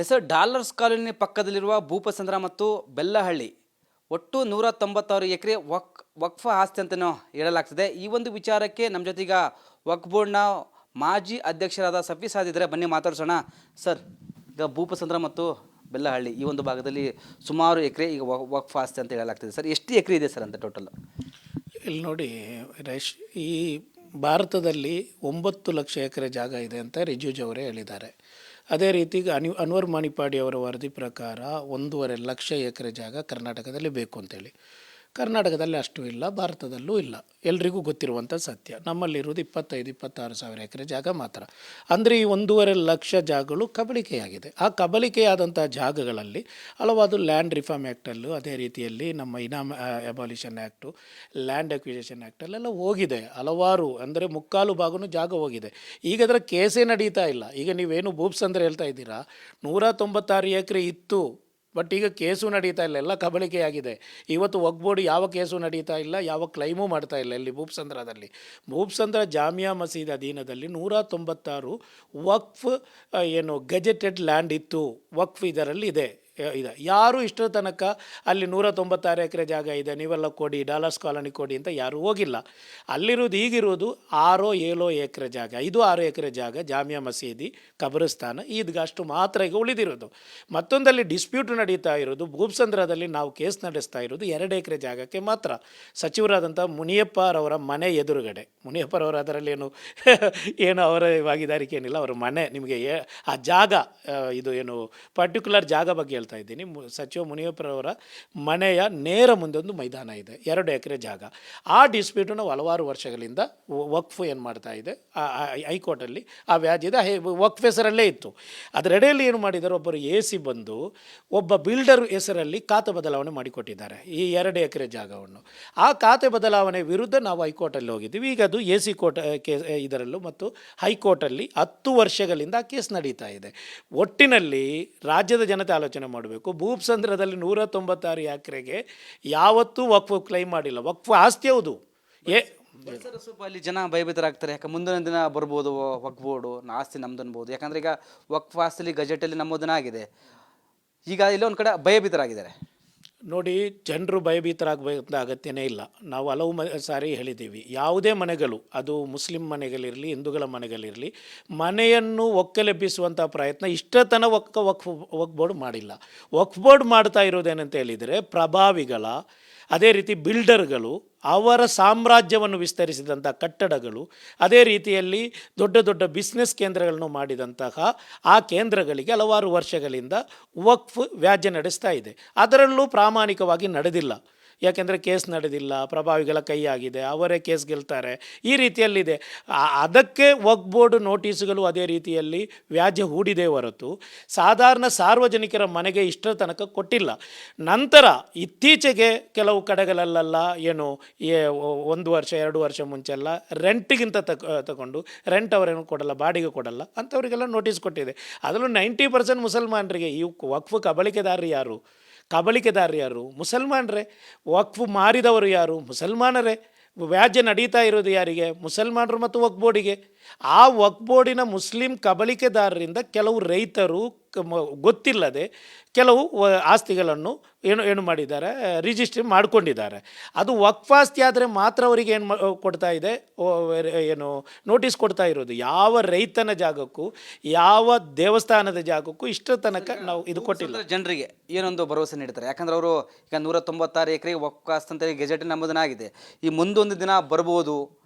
ಹೆಸರು dollars colony ಪಕ್ಕದಲ್ಲಿರುವ ಭೂಪಸಂದ್ರ ಮತ್ತು ಬೆಲ್ಲಹಳ್ಳಿ ಒಟ್ಟು 196 ಎಕರೆ ವಕ್ಫ್ ಆಸ್ತಿ ಅಂತಲೂ ಹೇಳಲಾಗ್ತದೆ. ಈ ಒಂದು ವಿಚಾರಕ್ಕೆ ನಮ್ಮ ಜೊತೆಗ ವಕ್ಫ್ ಬೋರ್ಡ್ನ ಮಾಜಿ ಅಧ್ಯಕ್ಷರಾದ ಸಫಿ ಸಾದ್ ಇದ್ದಾರೆ. ಬನ್ನಿ ಮಾತಾಡ್ಸೋಣ. ಸರ್, ಈಗ ಭೂಪಸಂದ್ರ ಮತ್ತು ಬೆಲ್ಲಹಳ್ಳಿ ಈ ಒಂದು ಭಾಗದಲ್ಲಿ ಸುಮಾರು ಎಕರೆ ಈಗ ವಕ್ಫ್ ಆಸ್ತಿ ಅಂತ ಹೇಳಲಾಗ್ತದೆ. ಸರ್, ಎಷ್ಟು ಎಕರೆ ಇದೆ ಸರ್ ಅಂತ ಟೋಟಲ್? ಇಲ್ಲಿ ನೋಡಿ ರೇಶ್, ಈ ಭಾರತದಲ್ಲಿ 9 ಲಕ್ಷ ಎಕರೆ ಜಾಗ ಇದೆ ಅಂತ ರಿಜಿಜು ಅವರೇ ಹೇಳಿದ್ದಾರೆ. ಅದೇ ರೀತಿ ಅನ್ವರ್ ಮಾಣಿಪಾಡಿ ಅವರ ವರದಿ ಪ್ರಕಾರ 1.5 ಲಕ್ಷ ಎಕರೆ ಜಾಗ ಕರ್ನಾಟಕದಲ್ಲಿ ಬೇಕು ಅಂತೇಳಿ. ಕರ್ನಾಟಕದಲ್ಲಿ ಅಷ್ಟು ಇಲ್ಲ, ಭಾರತದಲ್ಲೂ ಇಲ್ಲ, ಎಲ್ರಿಗೂ ಗೊತ್ತಿರುವಂಥ ಸತ್ಯ. ನಮ್ಮಲ್ಲಿರುವುದು 25-26 ಸಾವಿರ ಎಕರೆ ಜಾಗ ಮಾತ್ರ. ಅಂದರೆ ಈ 1.5 ಲಕ್ಷ ಜಾಗಗಳು ಕಬಳಿಕೆಯಾಗಿದೆ. ಆ ಕಬಳಿಕೆಯಾದಂಥ ಜಾಗಗಳಲ್ಲಿ ಹಲವಾರು ಲ್ಯಾಂಡ್ ರಿಫಾರ್ಮ್ ಆ್ಯಕ್ಟಲ್ಲೂ, ಅದೇ ರೀತಿಯಲ್ಲಿ ನಮ್ಮ ಇನಾಮ್ ಅಬಾಲಿಷನ್ ಆ್ಯಕ್ಟು, ಲ್ಯಾಂಡ್ ಅಕ್ವಿಸೇಷನ್ ಆ್ಯಕ್ಟಲ್ಲೆಲ್ಲ ಹೋಗಿದೆ. ಹಲವಾರು ಅಂದರೆ ಮುಕ್ಕಾಲು ಭಾಗನೂ ಜಾಗ ಹೋಗಿದೆ. ಈಗ ಅದರ ಕೇಸೇ ನಡೀತಾ ಇಲ್ಲ. ಈಗ ನೀವೇನು ಭೂಪ್ಸಂದ್ರ ಹೇಳ್ತಾ ಇದ್ದೀರಾ, 196 ಎಕರೆ ಇತ್ತು, ಬಟ್ ಈಗ ಕೇಸು ನಡೀತಾ ಇಲ್ಲ, ಎಲ್ಲ ಕಬಳಿಕೆಯಾಗಿದೆ. ಇವತ್ತು ವಕ್ಫ್ ಬೋರ್ಡ್ ಯಾವ ಕೇಸು ನಡೀತಾ ಇಲ್ಲ, ಯಾವ ಕ್ಲೈಮು ಮಾಡ್ತಾ ಇಲ್ಲ. ಇಲ್ಲಿ ಭೂಪ್ಸಂದ್ರ ಜಾಮಿಯಾ ಮಸೀದ್ ಅಧೀನದಲ್ಲಿ 196 ವಕ್ಫ್ ಗೆಜೆಟೆಡ್ ಲ್ಯಾಂಡ್ ಇತ್ತು. ವಕ್ಫ್ ಇದರಲ್ಲಿ ಇದೆ. ಯಾರೂ ಇಷ್ಟರ ತನಕ ಅಲ್ಲಿ 196 ಎಕರೆ ಜಾಗ ಇದೆ, ನೀವೆಲ್ಲ ಕೊಡಿ, ಡಾಲರ್ಸ್ ಕಾಲೋನಿ ಕೊಡಿ ಅಂತ ಯಾರೂ ಹೋಗಿಲ್ಲ. ಅಲ್ಲಿರೋದು ಈಗಿರೋದು 6-7 ಎಕರೆ ಜಾಗ, 5-6 ಎಕರೆ ಜಾಗ ಜಾಮಿಯಾ ಮಸೀದಿ, ಕಬ್ರಸ್ತಾನ, ಈದ್ಗಷ್ಟು ಮಾತ್ರ ಈಗ ಉಳಿದಿರೋದು. ಮತ್ತೊಂದಲ್ಲಿ ಡಿಸ್ಪ್ಯೂಟ್ ನಡೀತಾ ಇರೋದು ಭೂಪ್ಸಂದ್ರದಲ್ಲಿ. ನಾವು ಕೇಸ್ ನಡೆಸ್ತಾ ಇರೋದು 2 ಎಕರೆ ಜಾಗಕ್ಕೆ ಮಾತ್ರ. ಸಚಿವರಾದಂಥ ಮುನಿಯಪ್ಪರವರ ಮನೆ ಎದುರುಗಡೆ. ಮುನಿಯಪ್ಪರವರು ಅದರಲ್ಲಿ ಏನು ಅವರ ಭಾಗಿದಾರಿಕೆ ಏನಿಲ್ಲ, ಅವರ ಮನೆ. ನಿಮಗೆ ಆ ಜಾಗ, ಇದು ಪರ್ಟಿಕ್ಯುಲರ್ ಜಾಗ ಬಗ್ಗೆ ಹೇಳ್ತಾ ಇದ್ದೀನಿ. ಸಚಿವ ಮುನಿಯಪ್ಪರವರ ಮನೆಯ ನೇರ ಮುಂದೆ ಒಂದು ಮೈದಾನ ಇದೆ, 2 ಎಕರೆ ಜಾಗ. ಆ ಡಿಸ್ಪ್ಯೂಟು ನಾವು ಹಲವಾರು ವರ್ಷಗಳಿಂದ ವಕ್ಫ್ ಏನು ಮಾಡ್ತಾ ಇದೆ, ಹೈಕೋರ್ಟಲ್ಲಿ ಆ ವ್ಯಾಜ್ಯದ ವಕ್ಫ್ ಹೆಸರಲ್ಲೇ ಇತ್ತು. ಅದರೆಡೆಯಲ್ಲಿ ಏನು ಮಾಡಿದ್ದಾರೆ, ಒಬ್ಬರು AC ಬಂದು ಒಬ್ಬ ಬಿಲ್ಡರ್ ಹೆಸರಲ್ಲಿ ಖಾತೆ ಬದಲಾವಣೆ ಮಾಡಿಕೊಟ್ಟಿದ್ದಾರೆ ಈ 2 ಎಕರೆ ಜಾಗವನ್ನು. ಆ ಖಾತೆ ಬದಲಾವಣೆ ವಿರುದ್ಧ ನಾವು ಹೈಕೋರ್ಟಲ್ಲಿ ಹೋಗಿದ್ದೀವಿ. ಈಗ ಅದು AC ಕೋರ್ಟ್ ಇದರಲ್ಲೂ ಮತ್ತು ಹೈಕೋರ್ಟಲ್ಲಿ 10 ವರ್ಷಗಳಿಂದ ಕೇಸ್ ನಡೀತಾ ಇದೆ. ಒಟ್ಟಿನಲ್ಲಿ ರಾಜ್ಯದ ಜನತೆ ಆಲೋಚನೆ ಮಾಡಬೇಕು. ಭೂಪ್ಸಂದ್ರದಲ್ಲಿ 196 ಎಕರೆಗೆ ಯಾವತ್ತೂ ವಕ್ಫ್ ಕ್ಲೈಮ್ ಮಾಡಿಲ್ಲ. ವಕ್ಫ್ ಆಸ್ತಿ ಹೌದು. ಸ್ವಲ್ಪ ಅಲ್ಲಿ ಜನ ಭಯಭೀತರಾಗ್ತಾರೆ. ಯಾಕೆ ಮುಂದಿನ ದಿನ ಬರ್ಬೋದು ವಕ್ಫ್ ಬೋರ್ಡು ಆಸ್ತಿ ನಮ್ದು ಅನ್ಬೋದು. ಯಾಕಂದ್ರೆ ಈಗ ವಕ್ಫ್ ಆಸ್ತಿಲಿ ಗಜೆಟಲ್ಲಿ ನಮೂದನ ಆಗಿದೆ. ಈಗ ಇಲ್ಲೊಂದು ಕಡೆ ಭಯಭೀತರಾಗಿದ್ದಾರೆ. ನೋಡಿ, ಜನರು ಭಯಭೀತರಾಗಬೇಕಂತ ಅಗತ್ಯನೇ ಇಲ್ಲ. ನಾವು ಹಲವು ಸಾರಿ ಹೇಳಿದ್ದೀವಿ, ಯಾವುದೇ ಮನೆಗಳು, ಅದು ಮುಸ್ಲಿಂ ಮನೆಗಳಿರಲಿ, ಹಿಂದೂಗಳ ಮನೆಗಳಿರಲಿ, ಮನೆಯನ್ನು ಒಕ್ಕಲೆಬ್ಬಿಸುವಂಥ ಪ್ರಯತ್ನ ಇಷ್ಟತನ ವಕ್ಫ್ ಬೋರ್ಡ್ ಮಾಡಿಲ್ಲ. ವಕ್ಫ್ ಬೋರ್ಡ್ ಮಾಡ್ತಾ ಇರೋದೇನಂತ ಹೇಳಿದರೆ, ಪ್ರಭಾವಿಗಳ, ಅದೇ ರೀತಿ ಬಿಲ್ಡರ್ಗಳು, ಅವರ ಸಾಮ್ರಾಜ್ಯವನ್ನು ವಿಸ್ತರಿಸಿದಂಥ ಕಟ್ಟಡಗಳು, ಅದೇ ರೀತಿಯಲ್ಲಿ ದೊಡ್ಡ ದೊಡ್ಡ ಬಿಸ್ನೆಸ್ ಕೇಂದ್ರಗಳನ್ನು ಮಾಡಿದಂತಹ ಆ ಕೇಂದ್ರಗಳಿಗೆ ಹಲವಾರು ವರ್ಷಗಳಿಂದ ವಕ್ಫ್ ವ್ಯಾಜ್ಯ ನಡೆಸ್ತಾ ಇದೆ. ಅದರಲ್ಲೂ ಪ್ರಾಮಾಣಿಕವಾಗಿ ನಡೆದಿಲ್ಲ. ಯಾಕೆಂದರೆ ಕೇಸ್ ನಡೆದಿಲ್ಲ, ಪ್ರಭಾವಿಗಳ ಕೈ ಆಗಿದೆ, ಅವರೇ ಕೇಸ್ ಗೆಲ್ತಾರೆ, ಈ ರೀತಿಯಲ್ಲಿದೆ. ಅದಕ್ಕೆ ವಕ್ಫ್ ಬೋರ್ಡ್ ನೋಟಿಸ್ಗಳು ಅದೇ ರೀತಿಯಲ್ಲಿ ವ್ಯಾಜ್ಯ ಹೂಡಿದೆ ಹೊರತು ಸಾಧಾರಣ ಸಾರ್ವಜನಿಕರ ಮನೆಗೆ ಇಷ್ಟರ ತನಕ ಕೊಟ್ಟಿಲ್ಲ. ನಂತರ ಇತ್ತೀಚೆಗೆ ಕೆಲವು ಕಡೆಗಳಲ್ಲೆಲ್ಲ 1 ವರ್ಷ 2 ವರ್ಷ ಮುಂಚೆಲ್ಲ ರೆಂಟಿಗಿಂತ ತಗೊಂಡು ರೆಂಟ್ ಅವರೇನು ಕೊಡಲ್ಲ, ಬಾಡಿಗೆ ಕೊಡಲ್ಲ ಅಂಥವರಿಗೆಲ್ಲ ನೋಟಿಸ್ ಕೊಟ್ಟಿದೆ. ಅದರಲ್ಲೂ 90% ಮುಸಲ್ಮಾನರಿಗೆ. ಈ ವಕ್ಫ್ ಕಬಳಿಕೆದಾರರು ಯಾರು? ಮುಸಲ್ಮಾನರೇ. ವಕ್ಫ್ ಮಾರಿದವರು ಯಾರು? ಮುಸಲ್ಮಾನರೇ. ವ್ಯಾಜ್ಯ ನಡೀತಾ ಇರೋದು ಯಾರಿಗೆ? ಮುಸಲ್ಮಾನರು ಮತ್ತು ವಕ್ಫ್ ಬೋರ್ಡಿಗೆ. ಆ ವಕ್ಫ್ ಬೋರ್ಡಿನ ಮುಸ್ಲಿಂ ಕಬಳಿಕೆದಾರರಿಂದ ಕೆಲವು ರೈತರು ಗೊತ್ತಿಲ್ಲದೆ ಕೆಲವು ಆಸ್ತಿಗಳನ್ನು ಏನು ಮಾಡಿದ್ದಾರೆ, ರಿಜಿಸ್ಟ್ರಿ ಮಾಡಿಕೊಂಡಿದ್ದಾರೆ. ಅದು ವಕ್ಫ್ ಆಸ್ತಿ ಆದರೆ ಮಾತ್ರ ಅವರಿಗೆ ಕೊಡ್ತಾ ಇದೆ, ನೋಟಿಸ್ ಕೊಡ್ತಾ ಇರೋದು. ಯಾವ ರೈತನ ಜಾಗಕ್ಕೂ, ಯಾವ ದೇವಸ್ಥಾನದ ಜಾಗಕ್ಕೂ ಇಷ್ಟ ತನಕ ನಾವು ಇದು ಕೊಟ್ಟಿಲ್ಲ. ಜನರಿಗೆ ಏನೊಂದು ಭರವಸೆ ನೀಡ್ತಾರೆ. ಯಾಕಂದ್ರೆ ಅವರು ಈಗ 196 ಎಕರೆ ವಕ್ಫ್ ಆಸ್ತಿ ಅಂತ ಗೆಜೆಟ್ ನಮೂದನ ಆಗಿದೆ. ಈ ಮುಂದೊಂದು ದಿನ ಬರ್ಬೋದು,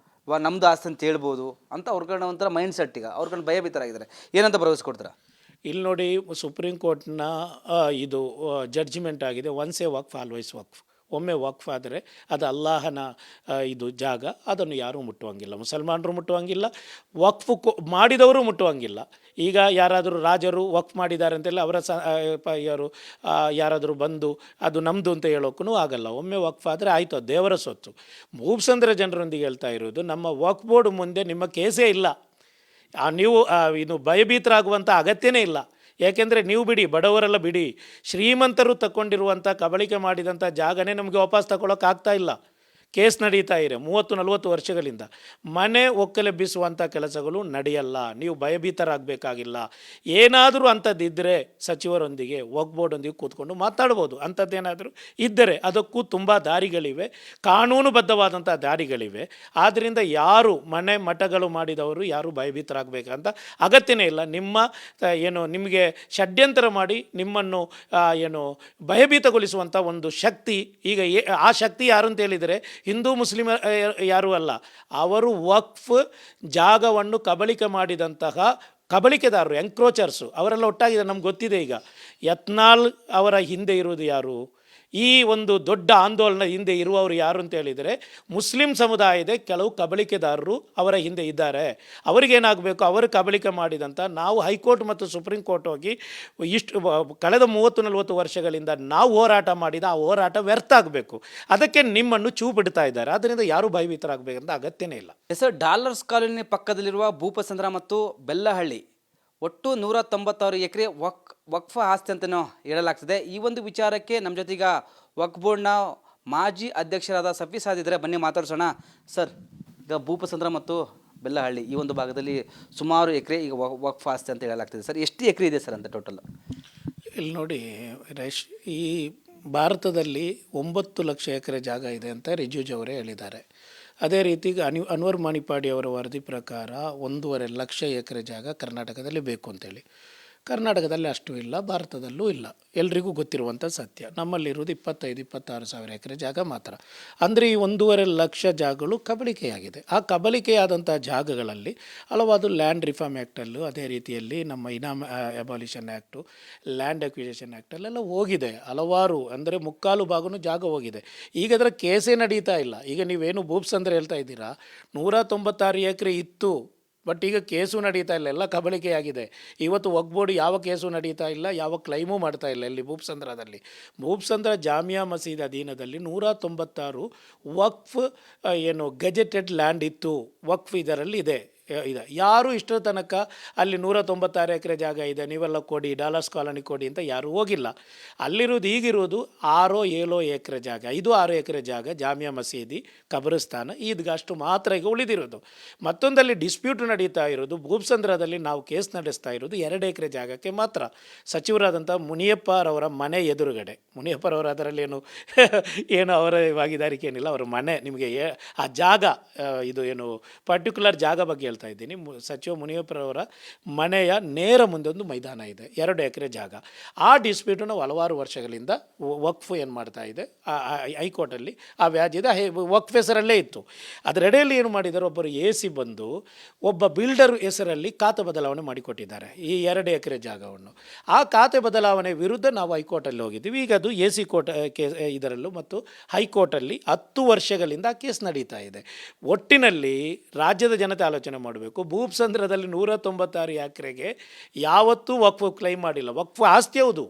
ನಮ್ಮದು ಆಸ್ತಿ ಅಂತ ಹೇಳ್ಬೋದು ಅಂತ ಅವ್ರ ಒಂಥರ ಮೈಂಡ್ ಸೆಟ್. ಈಗ ಅವ್ರ ಭಯಭೀತರಾಗಿದ್ದಾರೆ. ಏನಂತ ಭರವಸೆ ಕೊಡ್ತಾರೆ? ಇಲ್ಲಿ ನೋಡಿ, ಸುಪ್ರೀಂ ಕೋರ್ಟ್ನ ಇದು ಜಡ್ಜ್ಮೆಂಟ್ ಆಗಿದೆ, ಒನ್ಸ್ ಎ ವಕ್ಫ್ ಆಲ್ವೈಸ್ ವಕ್ಫ್. ಒಮ್ಮೆ ವಕ್ಫ್ ಆದರೆ ಅದು ಅಲ್ಲಾಹನ ಇದು ಜಾಗ, ಅದನ್ನು ಯಾರೂ ಮುಟ್ಟುವಂಗಿಲ್ಲ. ಮುಸಲ್ಮಾನರು ಮುಟ್ಟುವಂಗಿಲ್ಲ, ವಕ್ಫ್ ಮಾಡಿದವರು ಮುಟ್ಟುವಂಗಿಲ್ಲ. ಈಗ ಯಾರಾದರೂ ರಾಜರು ವಕ್ಫ್ ಮಾಡಿದ್ದಾರೆ ಅಂತೆಲ್ಲ ಅವರ ಯಾರಾದರೂ ಬಂದು ಅದು ನಮ್ಮದು ಅಂತ ಹೇಳೋಕ್ಕೂ ಆಗಲ್ಲ. ಒಮ್ಮೆ ವಕ್ಫ್ ಆದರೆ ಆಯಿತು, ಅದು ದೇವರ ಸೊತ್ತು. ಭೂಪ್ಸಂದ್ರ ಜನರೊಂದಿಗೆ ಹೇಳ್ತಾ ಇರೋದು, ನಮ್ಮ ವಕ್ಫ್ ಬೋರ್ಡ್ ಮುಂದೆ ನಿಮ್ಮ ಕೇಸೇ ಇಲ್ಲ. ನೀವು ಇದು ಭಯಭೀತರಾಗುವಂಥ ಅಗತ್ಯನೇ ಇಲ್ಲ. ಯಾಕೆಂದರೆ ನೀವು ಬಿಡಿ, ಬಡವರೆಲ್ಲ ಬಿಡಿ, ಶ್ರೀಮಂತರು ತಗೊಂಡಿರುವಂಥ ಕಬಳಿಕೆ ಮಾಡಿದಂಥ ಜಾಗನೇ ನಮಗೆ ವಾಪಸ್ ತಗೊಳ್ಳೋಕ್ಕಾಗ್ತಾ ಇಲ್ಲ. ಕೇಸ್ ನಡೀತಾ ಇದೆ 30-40 ವರ್ಷಗಳಿಂದ. ಮನೆ ಒಕ್ಕಲೆಬ್ಬಿಸುವಂಥ ಕೆಲಸಗಳು ನಡೆಯಲ್ಲ. ನೀವು ಭಯಭೀತರಾಗಬೇಕಾಗಿಲ್ಲ. ಏನಾದರೂ ಅಂಥದ್ದಿದ್ದರೆ ಸಚಿವರೊಂದಿಗೆ ವಕ್ಫ್ ಬೋರ್ಡೊಂದಿಗೆ ಕೂತ್ಕೊಂಡು ಮಾತಾಡ್ಬೋದು. ಅಂಥದ್ದೇನಾದರೂ ಇದ್ದರೆ ಅದಕ್ಕೂ ತುಂಬ ದಾರಿಗಳಿವೆ, ಕಾನೂನುಬದ್ಧವಾದಂಥ ದಾರಿಗಳಿವೆ. ಆದ್ದರಿಂದ ಯಾರು ಮನೆ ಮಠಗಳು ಮಾಡಿದವರು ಯಾರು ಭಯಭೀತರಾಗಬೇಕಂತ ಅಗತ್ಯನೇ ಇಲ್ಲ. ನಿಮಗೆ ಷಡ್ಯಂತರ ಮಾಡಿ ನಿಮ್ಮನ್ನು ಭಯಭೀತಗೊಳಿಸುವಂಥ ಒಂದು ಶಕ್ತಿ ಈಗ ಆ ಶಕ್ತಿ ಯಾರು ಅಂತ ಹೇಳಿದರೆ ಹಿಂದೂ ಮುಸ್ಲಿಂ ಯಾರೂ ಅಲ್ಲ. ಅವರು ವಕ್ಫ್ ಜಾಗವನ್ನು ಕಬಳಿಕೆ ಮಾಡಿದಂತಹ ಕಬಳಿಕೆದಾರರು, ಎಂಕ್ರೋಚರ್ಸು ಅವರೆಲ್ಲ ಒಟ್ಟಾಗಿದೆ. ನಮ್ಗೆ ಗೊತ್ತಿದೆ. ಈಗ ಯತ್ನಾಳ್ ಅವರ ಹಿಂದೆ ಇರುವುದು ಯಾರು? ಈ ಒಂದು ದೊಡ್ಡ ಆಂದೋಲನ ಹಿಂದೆ ಇರುವವರು ಯಾರು ಅಂತ ಹೇಳಿದರೆ ಮುಸ್ಲಿಂ ಸಮುದಾಯದ ಕೆಲವು ಕಬಳಿಕೆದಾರರು ಅವರ ಹಿಂದೆ ಇದ್ದಾರೆ. ಅವರಿಗೇನಾಗಬೇಕು? ಅವರು ಕಬಳಿಕೆ ಮಾಡಿದಂಥ ನಾವು ಹೈಕೋರ್ಟ್ ಮತ್ತು ಸುಪ್ರೀಂ ಕೋರ್ಟ್ ಹೋಗಿ ಕಳೆದ 30-40 ವರ್ಷಗಳಿಂದ ನಾವು ಹೋರಾಟ ಮಾಡಿದ ಆ ಹೋರಾಟ ವ್ಯರ್ಥ ಆಗಬೇಕು. ಅದಕ್ಕೆ ನಿಮ್ಮನ್ನು ಚೂ ಬಿಡ್ತಾ ಇದ್ದಾರೆ. ಆದ್ದರಿಂದ ಯಾರೂ ಭಯಭೀತರಾಗಬೇಕಂತ ಅಗತ್ಯನೇ ಇಲ್ಲ. ಸರ್, ಡಾಲರ್ಸ್ ಕಾಲೋನಿ ಪಕ್ಕದಲ್ಲಿರುವ ಭೂಪಸಂದ್ರ ಮತ್ತು ಬೆಲ್ಲಹಳ್ಳಿ ಒಟ್ಟು 196 ಎಕರೆ ವಕ್ಫ್ ಆಸ್ತಿ ಅಂತಲೂ ಹೇಳಲಾಗ್ತದೆ. ಈ ಒಂದು ವಿಚಾರಕ್ಕೆ ನಮ್ಮ ಜೊತೆಗ ವಕ್ಫ್ ಬೋರ್ಡ್ನ ಮಾಜಿ ಅಧ್ಯಕ್ಷರಾದ ಸಫಿ ಸಾದ್ ಇದ್ದಾರೆ. ಬನ್ನಿ ಮಾತಾಡ್ಸೋಣ. ಸರ್, ಈಗ ಭೂಪಸಂದ್ರ ಮತ್ತು ಬೆಲ್ಲಹಳ್ಳಿ ಈ ಒಂದು ಭಾಗದಲ್ಲಿ ಸುಮಾರು ಎಕರೆ ಈಗ ವಕ್ಫ್ ಆಸ್ತಿ ಅಂತ ಹೇಳಲಾಗ್ತದೆ. ಸರ್, ಎಷ್ಟು ಎಕರೆ ಇದೆ ಸರ್ ಅಂತ ಟೋಟಲ್? ಇಲ್ಲಿ ನೋಡಿ ಈ ಭಾರತದಲ್ಲಿ 9 ಲಕ್ಷ ಎಕರೆ ಜಾಗ ಇದೆ ಅಂತ ರಿಜಿಜು ಅವರೇ ಹೇಳಿದ್ದಾರೆ. ಅದೇ ರೀತಿ ಅನ್ವರ್ ಮಾಣಿಪಾಡಿ ಅವರ ವರದಿ ಪ್ರಕಾರ 1.5 ಲಕ್ಷ ಎಕರೆ ಜಾಗ ಕರ್ನಾಟಕದಲ್ಲಿ ಬೇಕು ಅಂತೇಳಿ. ಕರ್ನಾಟಕದಲ್ಲಿ ಅಷ್ಟು ಇಲ್ಲ, ಭಾರತದಲ್ಲೂ ಇಲ್ಲ. ಎಲ್ರಿಗೂ ಗೊತ್ತಿರುವಂಥ ಸತ್ಯ. ನಮ್ಮಲ್ಲಿರುವುದು 25-26 ಸಾವಿರ ಎಕರೆ ಜಾಗ ಮಾತ್ರ. ಅಂದರೆ ಈ 1.5 ಲಕ್ಷ ಜಾಗಗಳು ಕಬಳಿಕೆಯಾಗಿದೆ. ಆ ಕಬಳಿಕೆಯಾದಂಥ ಜಾಗಗಳಲ್ಲಿ ಹಲವಾರು ಲ್ಯಾಂಡ್ ರಿಫಾರ್ಮ್ ಆ್ಯಕ್ಟಲ್ಲೂ, ಅದೇ ರೀತಿಯಲ್ಲಿ ನಮ್ಮ ಇನಾಮ್ ಅಬಾಲಿಷನ್ ಆ್ಯಕ್ಟು, ಲ್ಯಾಂಡ್ ಅಕ್ವಿಸಿಷನ್ ಆ್ಯಕ್ಟಲ್ಲೆಲ್ಲ ಹೋಗಿದೆ. ಹಲವಾರು ಅಂದರೆ 3/4 ಭಾಗನೂ ಜಾಗ ಹೋಗಿದೆ. ಈಗ ಅದರ ಕೇಸೇ ನಡೀತಾ ಇಲ್ಲ. ಈಗ ನೀವೇನು ಭೂಪ್ಸಂದ್ರ ಹೇಳ್ತಾ ಇದ್ದೀರಾ, 196 ಎಕರೆ ಇತ್ತು, ಬಟ್ ಈಗ ಕೇಸು ನಡೀತಾ ಇಲ್ಲ, ಎಲ್ಲ ಕಬಳಿಕೆಯಾಗಿದೆ. ಇವತ್ತು ವಕ್ಫ್ ಬೋರ್ಡ್ ಯಾವ ಕೇಸು ನಡೀತಾ ಇಲ್ಲ, ಯಾವ ಕ್ಲೈಮೂ ಮಾಡ್ತಾ ಇಲ್ಲ. ಇಲ್ಲಿ ಭೂಪ್ಸಂದ್ರ ಜಾಮಿಯಾ ಮಸೀದಿ ಅಧೀನದಲ್ಲಿ 196 ವಕ್ಫ್ ಗೆಜೆಟೆಡ್ ಲ್ಯಾಂಡ್ ಇತ್ತು. ವಕ್ಫ್ ಇದರಲ್ಲಿ ಇದೆ. ಯಾರು ಇಷ್ಟರ ತನಕ ಅಲ್ಲಿ 196 ಎಕರೆ ಜಾಗ ಇದೆ, ನೀವೆಲ್ಲ ಕೊಡಿ, ಡಾಲರ್ಸ್ ಕಾಲೋನಿ ಕೊಡಿ ಅಂತ ಯಾರೂ ಹೋಗಿಲ್ಲ. ಅಲ್ಲಿರೋದು ಈಗಿರೋದು 6-7 ಎಕರೆ ಜಾಗ, 5-6 ಎಕರೆ ಜಾಗ ಜಾಮಿಯಾ ಮಸೀದಿ, ಕಬ್ರಸ್ತಾನ, ಈದ್ಗಷ್ಟು ಮಾತ್ರ ಈಗ ಉಳಿದಿರೋದು. ಮತ್ತೊಂದಲ್ಲಿ ಡಿಸ್ಪ್ಯೂಟ್ ನಡೀತಾ ಇರೋದು ಭೂಪ್ಸಂದ್ರದಲ್ಲಿ ನಾವು ಕೇಸ್ ನಡೆಸ್ತಾ ಇರೋದು 2 ಎಕರೆ ಜಾಗಕ್ಕೆ ಮಾತ್ರ. ಸಚಿವರಾದಂಥ ಮುನಿಯಪ್ಪರವರ ಮನೆ ಎದುರುಗಡೆ. ಮುನಿಯಪ್ಪರವರು ಅದರಲ್ಲಿ ಏನು ಅವರ ಭಾಗಿದಾರಿಕೆ ಏನಿಲ್ಲ, ಅವರ ಮನೆ. ನಿಮಗೆ ಆ ಜಾಗ ಪರ್ಟಿಕ್ಯುಲರ್ ಜಾಗ ಬಗ್ಗೆ ಹೇಳ್ತಾ ಇದ್ದೀನಿ. ಸಚಿವ ಮುನಿಯಪ್ಪರವರ ಮನೆಯ ನೇರ ಮುಂದೆ ಒಂದು ಮೈದಾನ ಇದೆ, 2 ಎಕರೆ ಜಾಗ. ಆ ಡಿಸ್ಪ್ಯೂಟು ನಾವು ಹಲವಾರು ವರ್ಷಗಳಿಂದ ವಕ್ಫ್ ಏನು ಮಾಡ್ತಾ ಇದೆ, ಹೈಕೋರ್ಟಲ್ಲಿ ಆ ವ್ಯಾಜ್ಯದ ವಕ್ಫ್ ಹೆಸರಲ್ಲೇ ಇತ್ತು. ಅದರೆಡೆಯಲ್ಲಿ ಏನು ಮಾಡಿದ್ದಾರೆ, ಒಬ್ಬರು AC ಬಂದು ಒಬ್ಬ ಬಿಲ್ಡರ್ ಹೆಸರಲ್ಲಿ ಖಾತೆ ಬದಲಾವಣೆ ಮಾಡಿಕೊಟ್ಟಿದ್ದಾರೆ ಈ 2 ಎಕರೆ ಜಾಗವನ್ನು. ಆ ಖಾತೆ ಬದಲಾವಣೆ ವಿರುದ್ಧ ನಾವು ಹೈಕೋರ್ಟಲ್ಲಿ ಹೋಗಿದ್ದೀವಿ. ಈಗ ಅದು AC ಕೋರ್ಟ್ ಇದರಲ್ಲೂ ಮತ್ತು ಹೈಕೋರ್ಟಲ್ಲಿ 10 ವರ್ಷಗಳಿಂದ ಆ ಕೇಸ್ ನಡೀತಾ ಇದೆ. ಒಟ್ಟಿನಲ್ಲಿ ರಾಜ್ಯದ ಜನತೆ ಆಲೋಚನೆ ಮಾಡಬೇಕು. ಭೂಪ್ಸಂದ್ರದಲ್ಲಿ 196 ಎಕರೆಗೆ ಯಾವತ್ತೂ ವಕ್ಫ್ ಕ್ಲೈಮ್ ಮಾಡಿಲ್ಲ. ವಕ್ಫ್ ಆಸ್ತಿ ಹೌದು.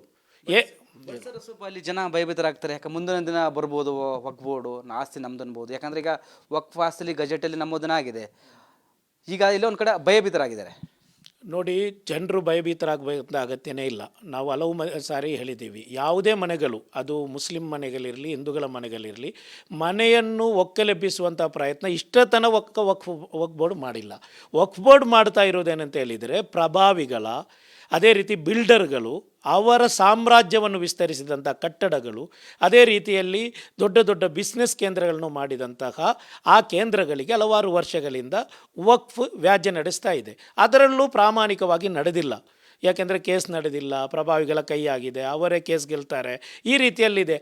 ಸ್ವಲ್ಪ ಅಲ್ಲಿ ಜನ ಭಯಭೀತರಾಗ್ತಾರೆ. ಯಾಕೆ ಮುಂದಿನ ದಿನ ಬರ್ಬೋದು ವಕ್ಫ್ ಬೋರ್ಡು ಆಸ್ತಿ ನಮ್ದು ಅನ್ಬೋದು. ಯಾಕಂದರೆ ಈಗ ವಕ್ಫ್ ಆಸ್ತಿಲಿ ಗಜೆಟಲ್ಲಿ ನಮೂದನ ಆಗಿದೆ. ಈಗ ಇಲ್ಲಿ ಒಂದು ಕಡೆ ಭಯಭೀತರಾಗಿದ್ದಾರೆ. ನೋಡಿ, ಜನರು ಭಯಭೀತರಾಗಬೇಕಂತ ಅಗತ್ಯನೇ ಇಲ್ಲ. ನಾವು ಹಲವು ಸಾರಿ ಹೇಳಿದ್ದೀವಿ, ಯಾವುದೇ ಮನೆಗಳು, ಅದು ಮುಸ್ಲಿಂ ಮನೆಗಳಿರಲಿ, ಹಿಂದೂಗಳ ಮನೆಗಳಿರಲಿ, ಮನೆಯನ್ನು ಒಕ್ಕಲೆಬ್ಬಿಸುವಂಥ ಪ್ರಯತ್ನ ಇಷ್ಟತನ ವಕ್ಫ್ ಬೋರ್ಡ್ ಮಾಡಿಲ್ಲ. ವಕ್ಫ್ ಬೋರ್ಡ್ ಮಾಡ್ತಾ ಇರೋದೇನಂತ ಹೇಳಿದರೆ, ಪ್ರಭಾವಿಗಳ, ಅದೇ ರೀತಿ ಬಿಲ್ಡರ್ಗಳು, ಅವರ ಸಾಮ್ರಾಜ್ಯವನ್ನು ವಿಸ್ತರಿಸಿದಂಥ ಕಟ್ಟಡಗಳು, ಅದೇ ರೀತಿಯಲ್ಲಿ ದೊಡ್ಡ ದೊಡ್ಡ ಬಿಸ್ನೆಸ್ ಕೇಂದ್ರಗಳನ್ನು ಮಾಡಿದಂತಹ ಆ ಕೇಂದ್ರಗಳಿಗೆ ಹಲವಾರು ವರ್ಷಗಳಿಂದ ವಕ್ಫ್ ವ್ಯಾಜ್ಯ ನಡೆಸ್ತಾ ಇದೆ. ಅದರಲ್ಲೂ ಪ್ರಾಮಾಣಿಕವಾಗಿ ನಡೆದಿಲ್ಲ. ಯಾಕೆಂದರೆ ಕೇಸ್ ನಡೆದಿಲ್ಲ, ಪ್ರಭಾವಿಗಳ ಕೈಯಾಗಿದೆ, ಅವರೇ ಕೇಸ್ ಗೆಲ್ತಾರೆ, ಈ ರೀತಿಯಲ್ಲಿದೆ.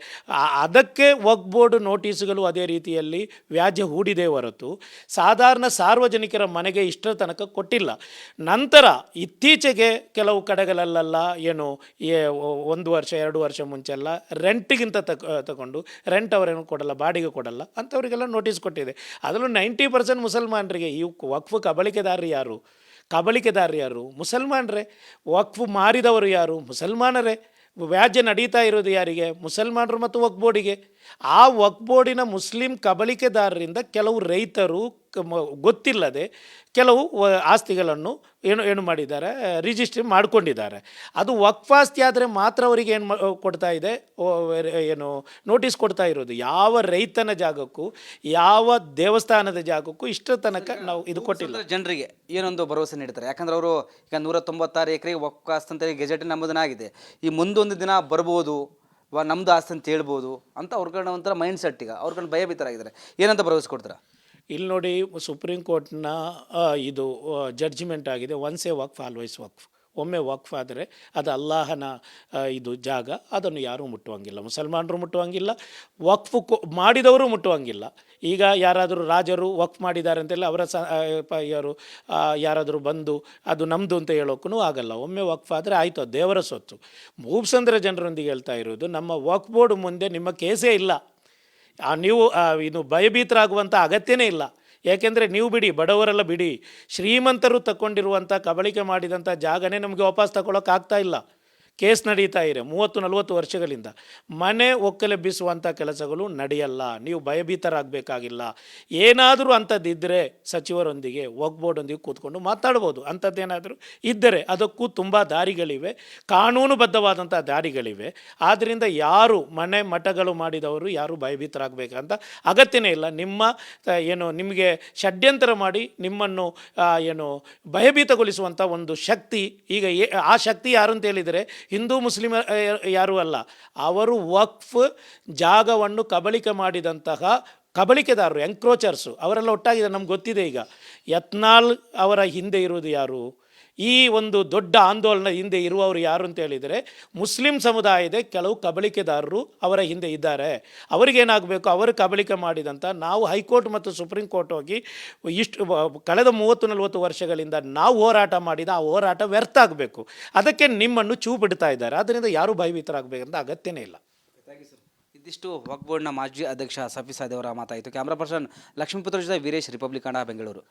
ಅದಕ್ಕೆ ವಕ್ಫ್ ಬೋರ್ಡ್ ನೋಟಿಸ್ಗಳು ಅದೇ ರೀತಿಯಲ್ಲಿ ವ್ಯಾಜ್ಯ ಹೂಡಿದೆ ಹೊರತು ಸಾಧಾರಣ ಸಾರ್ವಜನಿಕರ ಮನೆಗೆ ಇಷ್ಟರ ತನಕ ಕೊಟ್ಟಿಲ್ಲ. ನಂತರ ಇತ್ತೀಚೆಗೆ ಕೆಲವು ಕಡೆಗಳಲ್ಲೆಲ್ಲ 1 ವರ್ಷ 2 ವರ್ಷ ಮುಂಚೆಲ್ಲ ರೆಂಟಿಗಿಂತ ತಗೊಂಡು ರೆಂಟ್ ಅವರೇನು ಕೊಡಲ್ಲ, ಬಾಡಿಗೆ ಕೊಡಲ್ಲ ಅಂಥವರಿಗೆಲ್ಲ ನೋಟಿಸ್ ಕೊಟ್ಟಿದೆ. ಅದರಲ್ಲೂ 90% ಮುಸಲ್ಮಾನರಿಗೆ. ಈ ವಕ್ಫ್ ಕಬಳಿಕೆದಾರರು ಯಾರು? ಮುಸಲ್ಮಾನರೇ. ವಕ್ಫ್ ಮಾರಿದವರು ಯಾರು? ಮುಸಲ್ಮಾನರೇ. ವ್ಯಾಜ್ಯ ನಡೀತಾ ಇರೋದು ಯಾರಿಗೆ? ಮುಸಲ್ಮಾನರು ಮತ್ತು ವಕ್ಫ್ ಬೋರ್ಡಿಗೆ. ಆ ವಕ್ಫ್ ಬೋರ್ಡಿನ ಮುಸ್ಲಿಂ ಕಬಳಿಕೆದಾರರಿಂದ ಕೆಲವು ರೈತರು ಗೊತ್ತಿಲ್ಲದೆ ಕೆಲವು ಆಸ್ತಿಗಳನ್ನು ಏನು ಮಾಡಿದ್ದಾರೆ, ರಿಜಿಸ್ಟ್ರಿ ಮಾಡ್ಕೊಂಡಿದ್ದಾರೆ. ಅದು ವಕ್ಫ್ ಆಸ್ತಿ ಆದರೆ ಮಾತ್ರ ಅವರಿಗೆ ಕೊಡ್ತಾ ಇದೆ, ಏನು ನೋಟಿಸ್ ಕೊಡ್ತಾ ಇರೋದು. ಯಾವ ರೈತನ ಜಾಗಕ್ಕೂ ಯಾವ ದೇವಸ್ಥಾನದ ಜಾಗಕ್ಕೂ ಇಷ್ಟ ತನಕ ನಾವು ಇದು ಕೊಟ್ಟಿಲ್ಲ. ಜನರಿಗೆ ಏನೊಂದು ಭರವಸೆ ನೀಡ್ತಾರೆ, ಯಾಕಂದ್ರೆ ಅವರು ಈಗ 196 ಎಕರೆ ವಕ್ಫ್ ಆಸ್ತಿ ಅಂತ ಗೆಜೆಟ್ ನಮ್ಮದನ್ನಾಗಿದೆ, ಈ ಮುಂದೊಂದು ದಿನ ಬರ್ಬೋದು ನಮ್ದು ಆಸ್ತಿ ಅಂತ ಹೇಳ್ಬೋದು ಅಂತ ಅವ್ರ ಒಂಥರ ಮೈಂಡ್ ಸೆಟ್. ಈಗ ಅವ್ರ ಭಯಭೀತರಾಗಿದ್ದಾರೆ. ಏನಂತ ಭರವಸೆ ಕೊಡ್ತಾರೆ? ಇಲ್ಲಿ ನೋಡಿ, ಸುಪ್ರೀಂ ಕೋರ್ಟ್ನ ಇದು ಜಡ್ಜ್ಮೆಂಟ್ ಆಗಿದೆ, ಒನ್ಸ್ ಎ ವಕ್ಫ್ ಆಲ್ವೈಸ್ ವಕ್ಫ್. ಒಮ್ಮೆ ವಕ್ಫ್ ಆದರೆ ಅದು ಅಲ್ಲಾಹನ ಇದು ಜಾಗ, ಅದನ್ನು ಯಾರೂ ಮುಟ್ಟುವಂಗಿಲ್ಲ, ಮುಸಲ್ಮಾನರು ಮುಟ್ಟುವಂಗಿಲ್ಲ, ವಕ್ಫ್ ಮಾಡಿದವರು ಮುಟ್ಟುವಂಗಿಲ್ಲ. ಈಗ ಯಾರಾದರೂ ರಾಜರು ವಕ್ಫ್ ಮಾಡಿದ್ದಾರೆ ಅಂತೆಲ್ಲ ಅವರ ಯಾರಾದರೂ ಬಂದು ಅದು ನಮ್ಮದು ಅಂತ ಹೇಳೋಕ್ಕೂ ಆಗಲ್ಲ. ಒಮ್ಮೆ ವಕ್ಫ್ ಆದರೆ ಆಯಿತು, ಅದು ದೇವರ ಸೊತ್ತು. ಮೂಬ್ಸಂದ್ರ ಜನರೊಂದಿಗೆ ಹೇಳ್ತಾ ಇರೋದು, ನಮ್ಮ ವಕ್ಫ್ ಬೋರ್ಡ್ ಮುಂದೆ ನಿಮ್ಮ ಕೇಸೇ ಇಲ್ಲ, ನೀವು ಇದು ಭಯಭೀತರಾಗುವಂಥ ಅಗತ್ಯನೇ ಇಲ್ಲ. ಯಾಕೆಂದರೆ ನೀವು ಬಿಡಿ, ಬಡವರೆಲ್ಲ ಬಿಡಿ, ಶ್ರೀಮಂತರು ತಗೊಂಡಿರುವಂಥ ಕಬಳಿಕೆ ಮಾಡಿದಂಥ ಜಾಗನೇ ನಮಗೆ ವಾಪಸ್ ತಗೊಳ್ಳೋಕ್ಕಾಗ್ತಾ ಇಲ್ಲ. ಕೇಸ್ ನಡೀತಾ ಇದೆ 30-40 ವರ್ಷಗಳಿಂದ. ಮನೆ ಒಕ್ಕಲೆಬ್ಬಿಸುವಂಥ ಕೆಲಸಗಳು ನಡೆಯಲ್ಲ. ನೀವು ಭಯಭೀತರಾಗಬೇಕಾಗಿಲ್ಲ. ಏನಾದರೂ ಅಂಥದ್ದಿದ್ದರೆ ಸಚಿವರೊಂದಿಗೆ ವಕ್ಫ್ ಬೋರ್ಡೊಂದಿಗೆ ಕೂತ್ಕೊಂಡು ಮಾತಾಡ್ಬೋದು. ಅಂಥದ್ದೇನಾದರೂ ಇದ್ದರೆ ಅದಕ್ಕೂ ತುಂಬ ದಾರಿಗಳಿವೆ, ಕಾನೂನುಬದ್ಧವಾದಂಥ ದಾರಿಗಳಿವೆ. ಆದ್ದರಿಂದ ಯಾರು ಮನೆ ಮಠಗಳು ಮಾಡಿದವರು ಯಾರು ಭಯಭೀತರಾಗಬೇಕಂತ ಅಗತ್ಯನೇ ಇಲ್ಲ. ನಿಮಗೆ ಷಡ್ಯಂತರ ಮಾಡಿ ನಿಮ್ಮನ್ನು ಭಯಭೀತಗೊಳಿಸುವಂಥ ಒಂದು ಶಕ್ತಿ ಈಗ ಆ ಶಕ್ತಿ ಯಾರು ಅಂತ ಹೇಳಿದರೆ ಹಿಂದೂ ಮುಸ್ಲಿಂ ಯಾರೂ ಅಲ್ಲ, ಅವರು ವಕ್ಫ್ ಜಾಗವನ್ನು ಕಬಳಿಕೆ ಮಾಡಿದಂತಹ ಕಬಳಿಕೆದಾರರು, ಎಂಕ್ರೋಚರ್ಸು ಅವರೆಲ್ಲ ಒಟ್ಟಾಗಿದೆ. ನಮ್ಗೆ ಗೊತ್ತಿದೆ. ಈಗ ಯತ್ನಾಳ್ ಅವರ ಹಿಂದೆ ಇರುವುದು ಯಾರು, ಈ ಒಂದು ದೊಡ್ಡ ಆಂದೋಲನ ಹಿಂದೆ ಇರುವವರು ಯಾರು ಅಂತ ಹೇಳಿದರೆ ಮುಸ್ಲಿಂ ಸಮುದಾಯದ ಕೆಲವು ಕಬಳಿಕೆದಾರರು ಅವರ ಹಿಂದೆ ಇದ್ದಾರೆ. ಅವರಿಗೇನಾಗಬೇಕು, ಅವರು ಕಬಳಿಕೆ ಮಾಡಿದಂಥ ನಾವು ಹೈಕೋರ್ಟ್ ಮತ್ತು ಸುಪ್ರೀಂ ಕೋರ್ಟ್ ಹೋಗಿ ಕಳೆದ 30-40 ವರ್ಷಗಳಿಂದ ನಾವು ಹೋರಾಟ ಮಾಡಿದ ಆ ಹೋರಾಟ ವ್ಯರ್ಥ ಆಗಬೇಕು. ಅದಕ್ಕೆ ನಿಮ್ಮನ್ನು ಚೂ ಬಿಡ್ತಾ ಇದ್ದಾರೆ. ಆದ್ದರಿಂದ ಯಾರೂ ಭಯಭೀತರಾಗಬೇಕಂತ ಅಗತ್ಯನೇ ಇಲ್ಲ. ಇದಿಷ್ಟು ವಕ್ಫ್ ಬೋರ್ಡ್ನ ಮಾಜಿ ಅಧ್ಯಕ್ಷ ಸಫಿ ಸಾದಿ ಅವರ ಮಾತಾಯಿತು. ಕ್ಯಾಮ್ರಾ ಪರ್ಸನ್ ಲಕ್ಷ್ಮೀಪುತ್ರ ಜೊತೆ ವೀರೇಶ್, ರಿಪಬ್ಲಿಕ್ ಕನ್ನಡ, ಬೆಂಗಳೂರು.